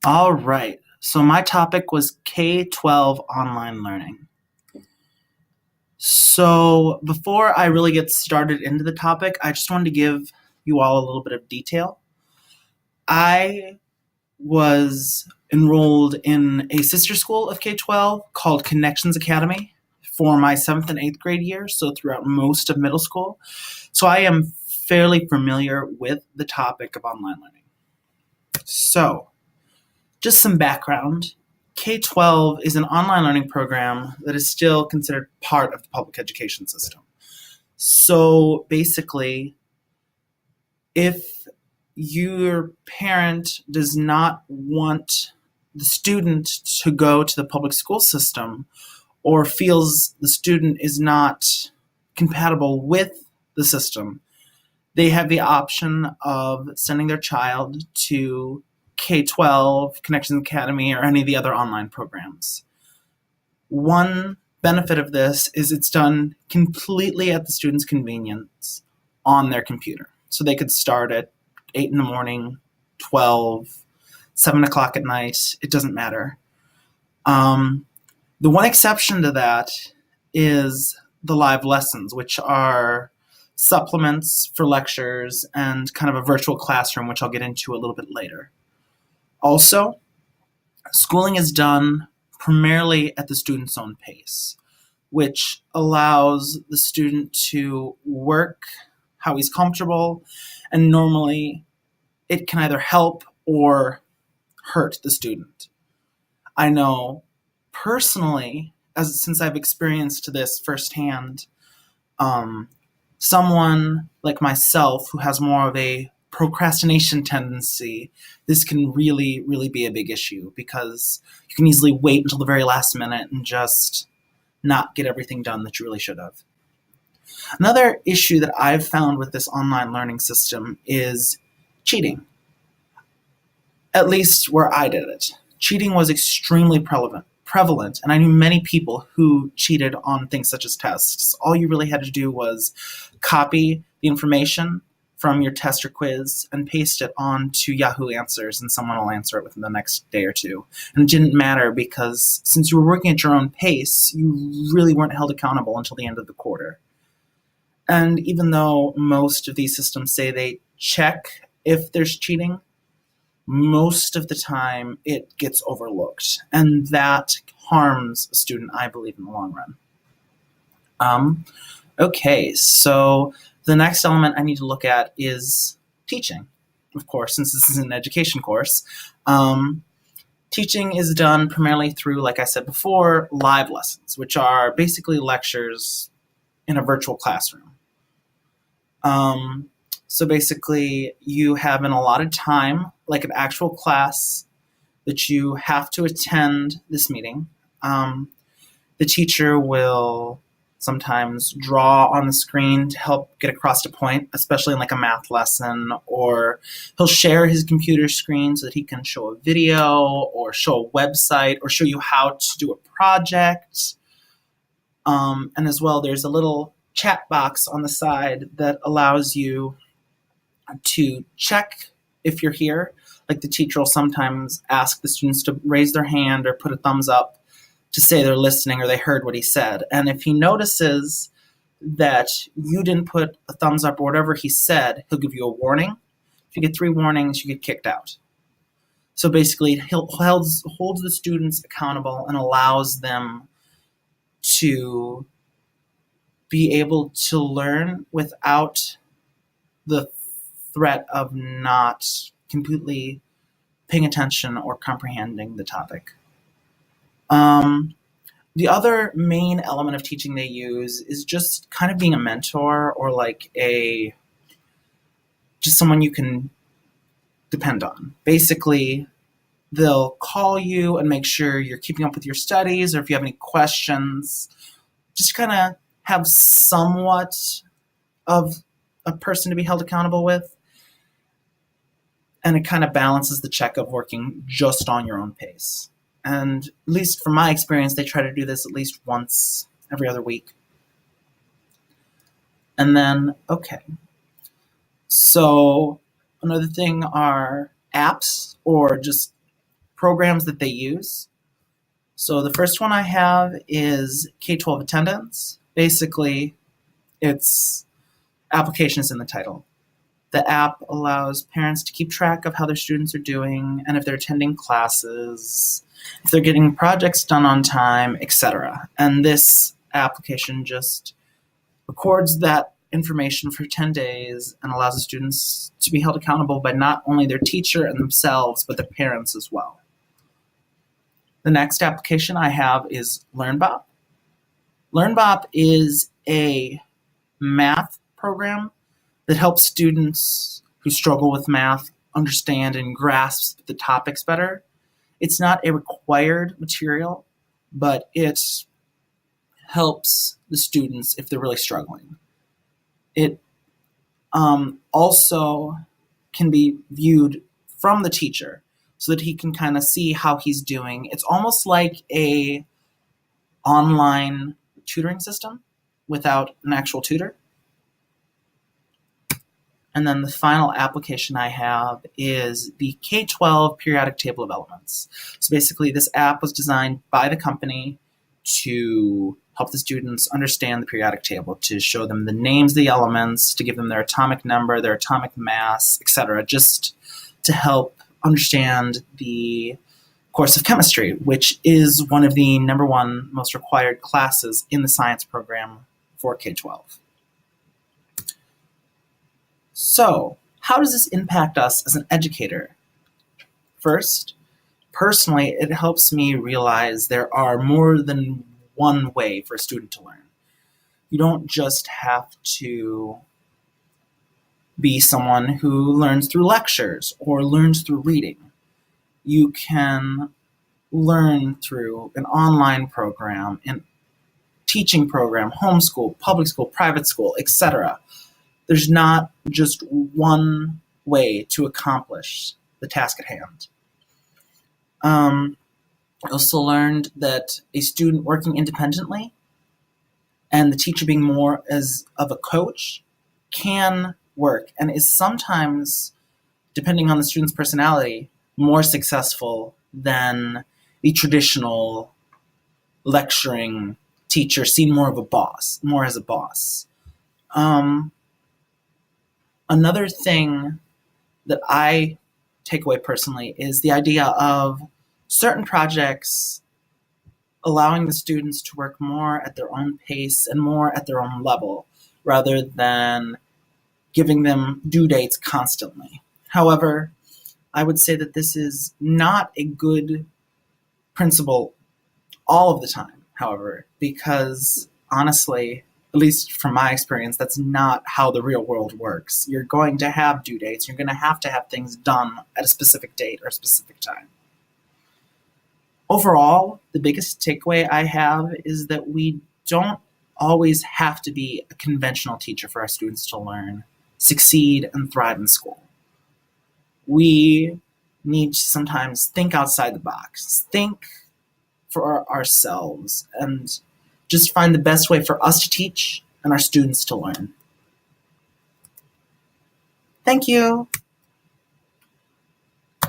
All right. So my topic was K-12 online learning. So before I really get started into the topic, I just wanted to give you all a little bit of detail. I was enrolled in a sister school of K-12 called Connections Academy for my 7th and 8th grade years, so throughout most of middle school. So I am fairly familiar with the topic of online learning. So just some background. K-12 is an online learning program that is still considered part of the public education system. So basically, if your parent does not want the student to go to the public school system or feels the student is not compatible with the system, they have the option of sending their child to K-12, Connections Academy, or any of the other online programs. One benefit of this is it's done completely at the student's convenience on their computer. So they could start at 8 in the morning, 12, 7 o'clock at night. It doesn't matter. The one exception to that is the live lessons, which are supplements for lectures and kind of a virtual classroom, which I'll get into a little bit later. Also, schooling is done primarily at the student's own pace, which allows the student to work how he's comfortable, and normally it can either help or hurt the student. I know personally, since I've experienced this firsthand, someone like myself who has more of a procrastination tendency, this can really, really be a big issue because you can easily wait until the very last minute and just not get everything done that you really should have. Another issue that I've found with this online learning system is cheating. At least where I did it. Cheating was extremely prevalent, and I knew many people who cheated on things such as tests. All you really had to do was copy the information from your test or quiz and paste it onto Yahoo Answers, and someone will answer it within the next day or two. And it didn't matter because since you were working at your own pace, you really weren't held accountable until the end of the quarter. And even though most of these systems say they check if there's cheating, most of the time it gets overlooked, and that harms a student, I believe, in the long run. Okay, so the next element I need to look at is teaching, of course, since this is an education course. Teaching is done primarily through, like I said before, live lessons, which are basically lectures in a virtual classroom. So basically, you have an allotted time, like an actual class, that you have to attend this meeting. The teacher will sometimes draw on the screen to help get across a point, especially in like a math lesson, or he'll share his computer screen so that he can show a video or show a website or show you how to do a project. And as well, there's a little chat box on the side that allows you to check if you're here. Like the teacher will sometimes ask the students to raise their hand or put a thumbs up to say they're listening or they heard what he said. And if he notices that you didn't put a thumbs up or whatever he said, he'll give you a warning. If you get 3 warnings, you get kicked out. So basically, he holds the students accountable and allows them to be able to learn without the threat of not completely paying attention or comprehending the topic. The other main element of teaching they use is just kind of being a mentor or like just someone you can depend on. Basically, they'll call you and make sure you're keeping up with your studies, or if you have any questions, just kind of have somewhat of a person to be held accountable with. And it kind of balances the check of working just on your own pace. And at least from my experience, they try to do this at least once every other week. And then, okay. So another thing are apps or just programs that they use. So the first one I have is K-12 attendance. Basically, its application is in the title. The app allows parents to keep track of how their students are doing and if they're attending classes, if they're getting projects done on time, etc. And this application just records that information for 10 days and allows the students to be held accountable by not only their teacher and themselves, but their parents as well. The next application I have is LearnBop. LearnBop is a math program that helps students who struggle with math understand and grasp the topics better. It's not a required material, but it helps the students if they're really struggling. It also can be viewed from the teacher so that he can kind of see how he's doing. It's almost like a online tutoring system without an actual tutor. And then the final application I have is the K-12 periodic table of elements. So basically, this app was designed by the company to help the students understand the periodic table, to show them the names of the elements, to give them their atomic number, their atomic mass, etc., just to help understand the course of chemistry, which is one of the number one most required classes in the science program for K-12. So, how does this impact us as an educator? First, personally, it helps me realize there are more than one way for a student to learn. You don't just have to be someone who learns through lectures or learns through reading. You can learn through an online program, an teaching program, homeschool, public school, private school, etc. There's not just one way to accomplish the task at hand. I also learned that a student working independently and the teacher being more as of a coach can work and is sometimes, depending on the student's personality, more successful than the traditional lecturing teacher seen more as a boss. Another thing that I take away personally is the idea of certain projects allowing the students to work more at their own pace and more at their own level, rather than giving them due dates constantly. However, I would say that this is not a good principle all of the time, however, because honestly, at least from my experience, that's not how the real world works. You're going to have due dates. You're going to have things done at a specific date or a specific time. Overall, the biggest takeaway I have is that we don't always have to be a conventional teacher for our students to learn, succeed, and thrive in school. We need to sometimes think outside the box, think for ourselves, and just find the best way for us to teach and our students to learn. Thank you.